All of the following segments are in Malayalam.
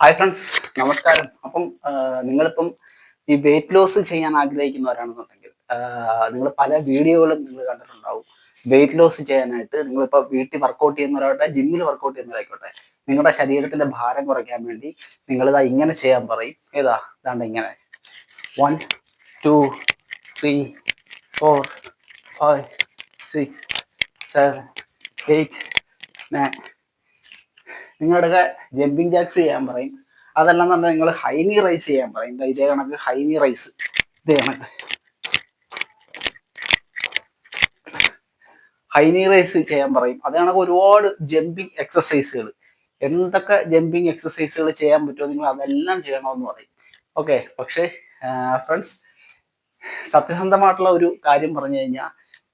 ഹായ് ഫ്രണ്ട്സ്, നമസ്കാരം. അപ്പം നിങ്ങളിപ്പം ഈ വെയിറ്റ് ലോസ് ചെയ്യാൻ ആഗ്രഹിക്കുന്നവരാണെന്നുണ്ടെങ്കിൽ നിങ്ങൾ പല വീഡിയോകളും നിങ്ങൾ കണ്ടിട്ടുണ്ടാവും. വെയിറ്റ് ലോസ് ചെയ്യാനായിട്ട് നിങ്ങളിപ്പോൾ വീട്ടിൽ വർക്കൗട്ട് ചെയ്യുന്നവരാകട്ടെ, ജിമ്മിൽ വർക്കൗട്ട് ചെയ്യുന്നവരായിക്കോട്ടെ, നിങ്ങളുടെ ശരീരത്തിന്റെ ഭാരം കുറയ്ക്കാൻ വേണ്ടി നിങ്ങളിതാ ഇങ്ങനെ ചെയ്യാൻ പറയും. ഇതാണ്ട് ഇങ്ങനെ 1 2 3 4 5 6 7 8 9. നിങ്ങളുടെ ജമ്പിങ് ജാക്സ് ചെയ്യാൻ പറയും. അതല്ല എന്നുണ്ടെങ്കിൽ നിങ്ങൾ ഹൈനി റൈസ് ചെയ്യാൻ പറയും. ഇതേ കണക്ക് ഹൈനി റൈസ്, ഇതേ കണക്ക് ഹൈനി റൈസ് ചെയ്യാൻ പറയും. അത് കണക്ക് ഒരുപാട് ജമ്പിങ് എക്സസൈസുകൾ, എന്തൊക്കെ ജമ്പിങ് എക്സസൈസുകൾ ചെയ്യാൻ പറ്റുമോ നിങ്ങൾ അതെല്ലാം ചെയ്യണമെന്ന് പറയും. ഓക്കെ, പക്ഷേ ഫ്രണ്ട്സ്, സത്യസന്ധമായിട്ടുള്ള ഒരു കാര്യം പറഞ്ഞു കഴിഞ്ഞാൽ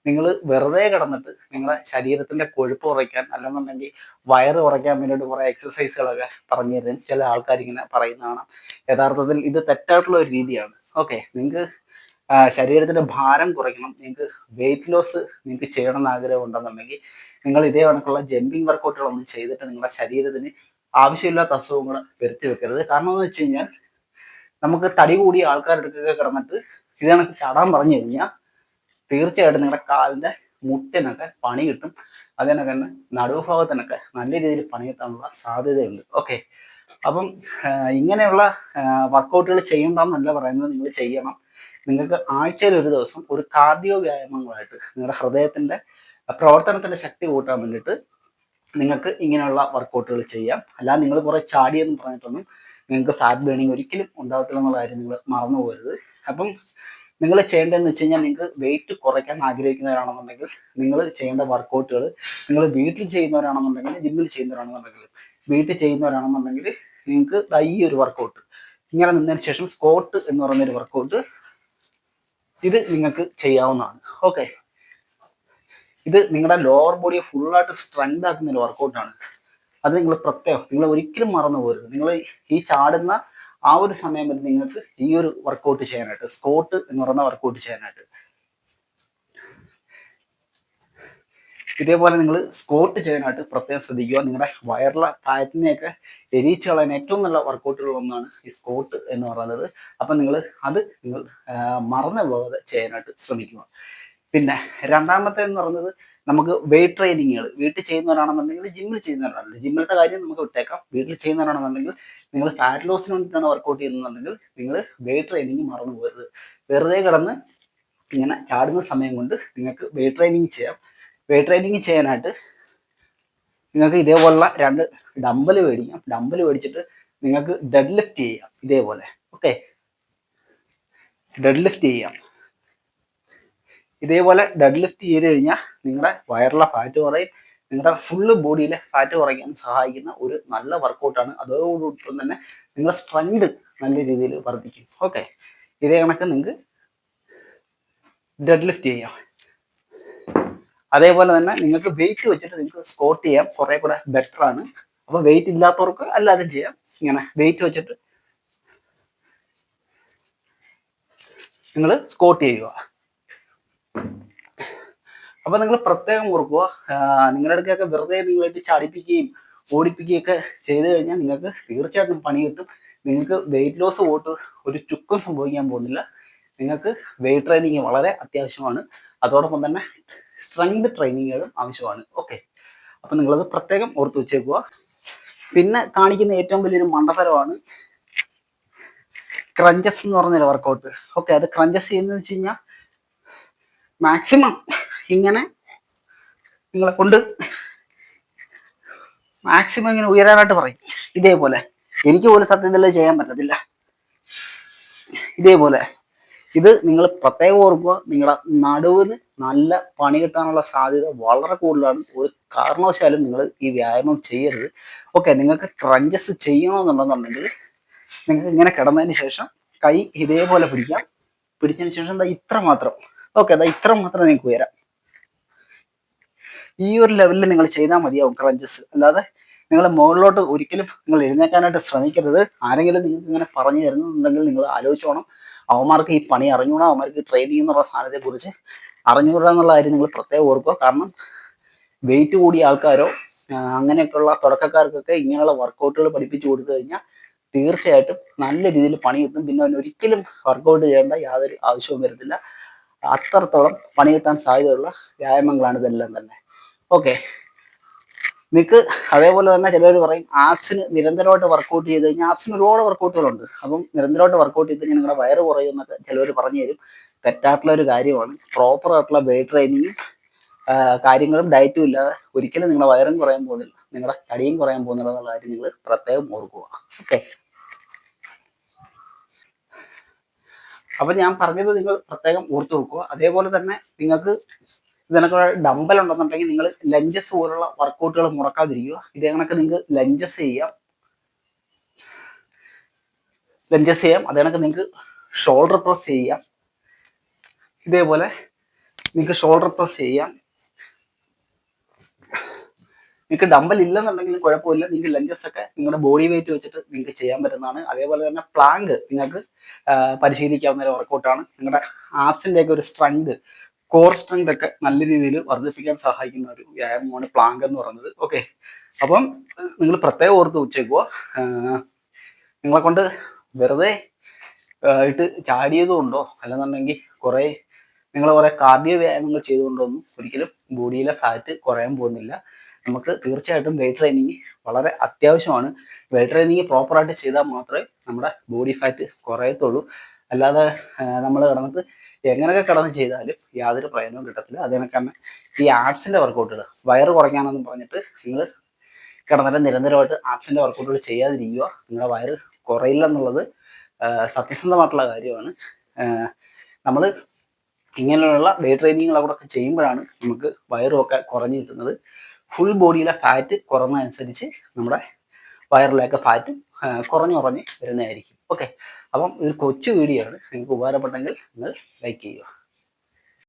നിങ്ങൾ വെറുതെ കിടന്നിട്ട് നിങ്ങളുടെ ശരീരത്തിന്റെ കൊഴുപ്പ് കുറയ്ക്കാൻ, അല്ലെന്നുണ്ടെങ്കിൽ വയറ് കുറയ്ക്കാൻ വേണ്ടിയിട്ട് കുറെ എക്സസൈസുകളൊക്കെ പറഞ്ഞു തരും ചില ആൾക്കാർ ഇങ്ങനെ പറയുന്നതാണ്. യഥാർത്ഥത്തിൽ ഇത് തെറ്റായിട്ടുള്ള ഒരു രീതിയാണ്. ഓക്കെ, നിങ്ങൾക്ക് ശരീരത്തിന്റെ ഭാരം കുറയ്ക്കണം, നിങ്ങൾക്ക് വെയിറ്റ് ലോസ് നിങ്ങൾക്ക് ചെയ്യണം എന്ന് ആഗ്രഹം ഉണ്ടെന്നുണ്ടെങ്കിൽ നിങ്ങൾ ഇതേ കണക്കുള്ള ജമ്പിങ് വർക്കൗട്ടുകളൊന്നും ചെയ്തിട്ട് നിങ്ങളുടെ ശരീരത്തിന് ആവശ്യമില്ലാത്ത അസുഖങ്ങൾ വരുത്തി വെക്കരുത്. കാരണം എന്ന് വെച്ച് കഴിഞ്ഞാൽ നമുക്ക് തടി കൂടിയ ആൾക്കാരുടെ കിടന്നിട്ട് ഇത് കണക്ക് ചാടാൻ പറഞ്ഞു കഴിഞ്ഞാൽ തീർച്ചയായിട്ടും നിങ്ങളുടെ കാലിന്റെ മുട്ടിനൊക്കെ പണി കിട്ടും. അതിനൊക്കെ തന്നെ നടുഭാഗത്തിനൊക്കെ നല്ല രീതിയിൽ പണി കിട്ടാനുള്ള സാധ്യതയുണ്ട്. ഓക്കെ, അപ്പം ഇങ്ങനെയുള്ള വർക്കൗട്ടുകൾ ചെയ്യണ്ടെന്നല്ല പറയുന്നത്, നിങ്ങൾ ചെയ്യണം. നിങ്ങൾക്ക് ആഴ്ചയിൽ ഒരു ദിവസം ഒരു കാർഡിയോ വ്യായാമങ്ങളായിട്ട് നിങ്ങളുടെ ഹൃദയത്തിന്റെ പ്രവർത്തനത്തിന്റെ ശക്തി കൂട്ടാൻ വേണ്ടിയിട്ട് നിങ്ങൾക്ക് ഇങ്ങനെയുള്ള വർക്കൗട്ടുകൾ ചെയ്യാം. അല്ലാതെ നിങ്ങൾ കുറെ ചാടിയെന്ന് പറഞ്ഞിട്ടൊന്നും നിങ്ങൾക്ക് ഫാറ്റ് ബേണിങ് ഒരിക്കലും ഉണ്ടാകത്തില്ല എന്നുള്ള കാര്യം നിങ്ങൾ മറന്നു പോകരുത്. അപ്പം നിങ്ങൾ ചെയ്യേണ്ടതെന്ന് വെച്ച് കഴിഞ്ഞാൽ, നിങ്ങൾക്ക് വെയിറ്റ് കുറയ്ക്കാൻ ആഗ്രഹിക്കുന്നവരാണെന്നുണ്ടെങ്കിൽ നിങ്ങൾ ചെയ്യേണ്ട വർക്കൗട്ടുകൾ, നിങ്ങൾ വീട്ടിൽ ചെയ്യുന്നവരാണെന്നുണ്ടെങ്കിൽ, ജിമ്മിൽ ചെയ്യുന്നവരാണെന്നുണ്ടെങ്കിൽ, വീട്ടിൽ ചെയ്യുന്നവരാണെന്നുണ്ടെങ്കിൽ നിങ്ങൾക്ക് ഈ ഒരു വർക്കൗട്ട് ഇങ്ങനെ നിന്നതിന് ശേഷം സ്ക്വാട്ട് എന്ന് പറയുന്നൊരു വർക്കൗട്ട് ഇത് നിങ്ങൾക്ക് ചെയ്യാവുന്നതാണ്. ഓക്കെ, ഇത് നിങ്ങളുടെ ലോവർ ബോഡിയെ ഫുള്ളായിട്ട് സ്ട്രെങ്ത് ആക്കുന്ന ഒരു വർക്കൗട്ടാണ്. അത് നിങ്ങൾ ഒരിക്കലും മറന്നു പോകരുത്. നിങ്ങൾ ഈ ചാടുന്ന ആ ഒരു സമയം വരെ നിങ്ങൾക്ക് ഈ ഒരു വർക്കൗട്ട് ചെയ്യാനായിട്ട്, സ്ക്വാട്ട് എന്ന് പറയുന്ന വർക്കൗട്ട് ചെയ്യാനായിട്ട്, ഇതേപോലെ നിങ്ങൾ സ്ക്വാട്ട് ചെയ്യാനായിട്ട് പ്രത്യേകം ശ്രദ്ധിക്കുക. നിങ്ങളുടെ വയറിലെ ഫാറ്റിനെയൊക്കെ എരിയിച്ച് കളയാൻ ഏറ്റവും നല്ല വർക്കൗട്ടുകൾ ഒന്നാണ് ഈ സ്ക്വാട്ട് എന്ന് പറയുന്നത്. അപ്പം നിങ്ങൾ മറന്നു പോകാതെ ചെയ്യാനായിട്ട് ശ്രമിക്കുക. പിന്നെ രണ്ടാമത്തെ എന്ന് പറയുന്നത്, നമുക്ക് വെയിറ്റ് ട്രെയിനിങ്ങുകൾ വീട്ടിൽ ചെയ്യുന്നവരാണെന്നുണ്ടെങ്കിൽ, ജിമ്മിൽ ചെയ്യുന്നവരാണെന്നുണ്ടെങ്കിൽ, ജിമ്മിലത്തെ കാര്യം നമുക്ക് വിട്ടേക്കാം. വീട്ടിൽ ചെയ്യുന്നവരാണെന്നുണ്ടെങ്കിൽ, നിങ്ങൾ ഫാറ്റ് ലോസിന് വേണ്ടിയിട്ടാണ് വർക്കൗട്ട് ചെയ്യുന്നുണ്ടെങ്കിൽ നിങ്ങൾ വെയിറ്റ് ട്രെയിനിങ് മറന്നു പോകരുത്. വെറുതെ കിടന്ന് ഇങ്ങനെ ചാടുന്ന സമയം കൊണ്ട് നിങ്ങൾക്ക് വെയിറ്റ് ട്രെയിനിങ് ചെയ്യാം. വെയിറ്റ് ട്രെയിനിങ് ചെയ്യാനായിട്ട് നിങ്ങൾക്ക് ഇതേപോലുള്ള 2 ഡമ്പൽ മേടിക്കാം. ഡമ്പൽ മേടിച്ചിട്ട് നിങ്ങൾക്ക് ഡെഡ് ലിഫ്റ്റ് ചെയ്യാം. ഇതേപോലെ ഓക്കെ, ഡെഡ് ലിഫ്റ്റ് ചെയ്യാം. ഇതേപോലെ ഡെഡ് ലിഫ്റ്റ് ചെയ്ത് കഴിഞ്ഞാൽ നിങ്ങളുടെ വയറിലെ ഫാറ്റ് കുറയും. നിങ്ങളുടെ ഫുള്ള് ബോഡിയിലെ ഫാറ്റ് കുറയ്ക്കാൻ സഹായിക്കുന്ന ഒരു നല്ല വർക്കൗട്ടാണ്. അതോടൊപ്പം തന്നെ നിങ്ങളുടെ സ്ട്രെങ്ത് നല്ല രീതിയിൽ വർദ്ധിക്കും. ഓക്കെ, ഇതേ കണക്ക് നിങ്ങൾക്ക് ഡെഡ് ലിഫ്റ്റ് ചെയ്യാം. അതേപോലെ തന്നെ നിങ്ങൾക്ക് വെയിറ്റ് വെച്ചിട്ട് നിങ്ങൾക്ക് സ്ക്വാട്ട് ചെയ്യാം, കുറെ കൂടെ ബെറ്റർ ആണ്. അപ്പൊ വെയിറ്റ് ഇല്ലാത്തവർക്ക് അല്ലാതെ ചെയ്യാം. ഇങ്ങനെ വെയിറ്റ് വെച്ചിട്ട് നിങ്ങൾ സ്ക്വാട്ട് ചെയ്യുക. അപ്പൊ നിങ്ങൾ പ്രത്യേകം ഓർക്കുക, നിങ്ങളുടെ അടുക്കൊക്കെ വെറുതെ നിങ്ങളായിട്ട് ചാടിപ്പിക്കുകയും ഓടിപ്പിക്കുകയൊക്കെ ചെയ്തു കഴിഞ്ഞാൽ നിങ്ങൾക്ക് തീർച്ചയായിട്ടും പണി കിട്ടും. നിങ്ങൾക്ക് വെയിറ്റ് ലോസ് പോയിട്ട് ഒരു ചുക്കും സംഭവിക്കാൻ പോകുന്നില്ല. നിങ്ങൾക്ക് വെയിറ്റ് ട്രെയിനിങ് വളരെ അത്യാവശ്യമാണ്. അതോടൊപ്പം തന്നെ സ്ട്രെങ്ത് ട്രെയിനിങ്ങുകളും ആവശ്യമാണ്. ഓക്കെ, അപ്പൊ നിങ്ങളത് പ്രത്യേകം ഓർത്ത് വെച്ചേക്കുക. പിന്നെ കാണിക്കുന്ന ഏറ്റവും വലിയൊരു മണ്ടത്തരമാണ് ക്രഞ്ചസ് എന്ന് പറഞ്ഞൊരു വർക്കൗട്ട്. ഓക്കെ, അത് ക്രഞ്ചസ് ചെയ്യുന്നത് വെച്ച് കഴിഞ്ഞാൽ മാക്സിമം ഇങ്ങനെ നിങ്ങളെ കൊണ്ട് മാക്സിമം ഇങ്ങനെ ഉയരാനായിട്ട് പറയും. ഇതേപോലെ എനിക്ക് പോലും സത്യത്തിൽ ചെയ്യാൻ പറ്റത്തില്ല. ഇതേപോലെ ഇത് നിങ്ങൾ പ്രത്യേകം ഓർക്കുക. നിങ്ങളുടെ നടുവിന് നല്ല പണി കിട്ടാനുള്ള സാധ്യത വളരെ കൂടുതലാണ്. ഒരു കാരണവശാലും നിങ്ങൾ ഈ വ്യായാമം ചെയ്യരുത്. ഓക്കെ, നിങ്ങൾക്ക് ക്രഞ്ചസ് ചെയ്യണമെന്നുണ്ടെന്നുണ്ടെങ്കിൽ നിങ്ങൾക്ക് ഇങ്ങനെ കിടന്നതിന് ശേഷം കൈ ഇതേപോലെ പിടിക്കാം. പിടിച്ചതിന് ശേഷം ഇത്ര മാത്രം, ഓക്കെ, ഇത്ര മാത്രം നിങ്ങൾക്ക് ഉയരാം. ഈ ഒരു ലെവലിൽ നിങ്ങൾ ചെയ്താൽ മതിയാവും ക്രഞ്ചസ്. അല്ലാതെ നിങ്ങൾ മുകളിലോട്ട് ഒരിക്കലും നിങ്ങൾ എഴുന്നേക്കാനായിട്ട് ശ്രമിക്കരുത്. ആരെങ്കിലും നിങ്ങൾക്ക് ഇങ്ങനെ പറഞ്ഞു തരുന്നുണ്ടെങ്കിൽ നിങ്ങൾ ആലോചിച്ചോണം. അവന്മാർക്ക് ഈ പണി അറിഞ്ഞൂടാ, അവന്മാർക്ക് ട്രെയിനിങ് എന്നുള്ള സാധനത്തെ കുറിച്ച് അറിഞ്ഞൂടാ എന്നുള്ള കാര്യം നിങ്ങൾ പ്രത്യേകം ഓർക്കുക. കാരണം വെയിറ്റ് കൂടിയ ആൾക്കാരോ അങ്ങനെയൊക്കെയുള്ള തുടക്കക്കാർക്കൊക്കെ ഇങ്ങനെയുള്ള വർക്കൗട്ടുകൾ പഠിപ്പിച്ചു കൊടുത്തു കഴിഞ്ഞാൽ തീർച്ചയായിട്ടും നല്ല രീതിയിൽ പണി കിട്ടും. പിന്നെ അവന് ഒരിക്കലും വർക്കൗട്ട് ചെയ്യേണ്ട യാതൊരു ആവശ്യവും വരത്തില്ല. അത്രത്തോളം പണി കിട്ടാൻ സാധ്യതയുള്ള വ്യായാമങ്ങളാണ് ഇതെല്ലാം തന്നെ. ഓക്കെ, നിങ്ങൾക്ക് അതേപോലെ തന്നെ ചിലർ പറയും ആപ്സിന് നിരന്തരമായിട്ട് വർക്കൗട്ട് ചെയ്ത് കഴിഞ്ഞാൽ, ആപ്സിന് ഒരുപാട് വർക്കൗട്ടുകളുണ്ട്. അപ്പം നിരന്തരമായിട്ട് വർക്കൗട്ട് ചെയ്ത് കഴിഞ്ഞാൽ നിങ്ങളുടെ വയറ് കുറയും എന്നൊക്കെ ചിലർ പറഞ്ഞു തരും. തെറ്റായിട്ടുള്ള ഒരു കാര്യമാണ്. പ്രോപ്പർ ആയിട്ടുള്ള വെയിറ്റ് ട്രെയിനിങ്ങും കാര്യങ്ങളും ഡയറ്റും ഇല്ലാതെ ഒരിക്കലും നിങ്ങളുടെ വയറും കുറയാൻ പോകുന്നില്ല, നിങ്ങളുടെ തടിയും കുറയാൻ പോകുന്നില്ല എന്നുള്ള കാര്യം നിങ്ങൾ പ്രത്യേകം ഓർക്കുക. ഓക്കെ, അപ്പൊ ഞാൻ പറഞ്ഞത് നിങ്ങൾ പ്രത്യേകം ഓർത്തു വെക്കുക. അതേപോലെ തന്നെ നിങ്ങൾക്ക് ഇതിനൊക്കെ ഡമ്പൽ ഉണ്ടെന്നുണ്ടെങ്കിൽ നിങ്ങൾ ലഞ്ചസ് പോലുള്ള വർക്കൗട്ടുകൾ മുടക്കാതിരിക്കുക. ഇതേ കണക്ക് നിങ്ങൾക്ക് ലഞ്ചസ് ചെയ്യാം. അതേ കണക്ക് നിങ്ങൾക്ക് ഷോൾഡർ പ്രസ് ചെയ്യാം. ഇതേപോലെ നിങ്ങൾക്ക് ഷോൾഡർ പ്രസ് ചെയ്യാം. നിങ്ങൾക്ക് ഡമ്പൽ ഇല്ലെന്നുണ്ടെങ്കിലും കുഴപ്പമില്ല, നിങ്ങൾക്ക് ലഞ്ചസ് ഒക്കെ നിങ്ങളുടെ ബോഡി വെയിറ്റ് വെച്ചിട്ട് നിങ്ങൾക്ക് ചെയ്യാൻ പറ്റുന്നതാണ്. അതേപോലെ തന്നെ പ്ലാങ്ക് നിങ്ങൾക്ക് പരിശീലിക്കാവുന്ന ഒരു വർക്കൗട്ടാണ്. നിങ്ങളുടെ ആപ്സിൻ്റെ ഒക്കെ ഒരു സ്ട്രെങ്ത്, കോർ സ്ട്രെങ്ത് ഒക്കെ നല്ല രീതിയിൽ വർദ്ധിപ്പിക്കാൻ സഹായിക്കുന്ന ഒരു വ്യായാമമാണ് പ്ലാങ്ക് എന്ന് പറയുന്നത്. ഓക്കെ, അപ്പം നിങ്ങൾ പ്രത്യേകം ഓർത്ത് വെച്ചേക്കുക. നിങ്ങളെ കൊണ്ട് വെറുതെ ഇട്ട് ചാടിയതും ഉണ്ടോ അല്ലെന്നുണ്ടെങ്കിൽ നിങ്ങൾ കുറെ കാർഡിയോ വ്യായാമങ്ങൾ ചെയ്തുകൊണ്ടൊന്നും ഒരിക്കലും ബോഡിയിലെ ഫാറ്റ് കുറയാൻ പോകുന്നില്ല. നമുക്ക് തീർച്ചയായിട്ടും വെയിറ്റ് ട്രെയിനിങ് വളരെ അത്യാവശ്യമാണ്. വെയിറ്റ് ട്രെയിനിങ് പ്രോപ്പറായിട്ട് ചെയ്താൽ മാത്രമേ നമ്മുടെ ബോഡി ഫാറ്റ് കുറയത്തുള്ളൂ. അല്ലാതെ നമ്മൾ കിടന്നിട്ട് എങ്ങനെയൊക്കെ കിടന്ന് ചെയ്താലും യാതൊരു പ്രയോജനവും കിട്ടത്തില്ല. അതിനൊക്കെ തന്നെ ഈ ആപ്സിൻ്റെ വർക്കൗട്ടുകൾ വയറ് കുറയ്ക്കാനെന്ന് പറഞ്ഞിട്ട് നിങ്ങൾ കിടന്നിട്ട് നിരന്തരമായിട്ട് ആപ്സിൻ്റെ വർക്കൗട്ടുകൾ ചെയ്യാതിരിക്കുക. നിങ്ങളുടെ വയറ് കുറയില്ല എന്നുള്ളത് സത്യസന്ധമായിട്ടുള്ള കാര്യമാണ്. നമ്മൾ ഇങ്ങനെയുള്ള വെയിറ്റ് ട്രെയിനിങ്ങുകളൊക്കെ ചെയ്യുമ്പോഴാണ് നമുക്ക് വയറുമൊക്കെ കുറഞ്ഞു കിട്ടുന്നത്. ഫുൾ ബോഡിയിലെ ഫാറ്റ് കുറഞ്ഞതനുസരിച്ച് നമ്മുടെ വയറിലേക്ക് ഫാറ്റും കുറഞ്ഞു വരുന്നതായിരിക്കും. ഓക്കെ, അപ്പം ഇതൊരു കൊച്ചു വീഡിയോ ആണ്. നിങ്ങൾക്ക് ഉപകാരപ്പെട്ടെങ്കിൽ നിങ്ങൾ ലൈക്ക് ചെയ്യുക.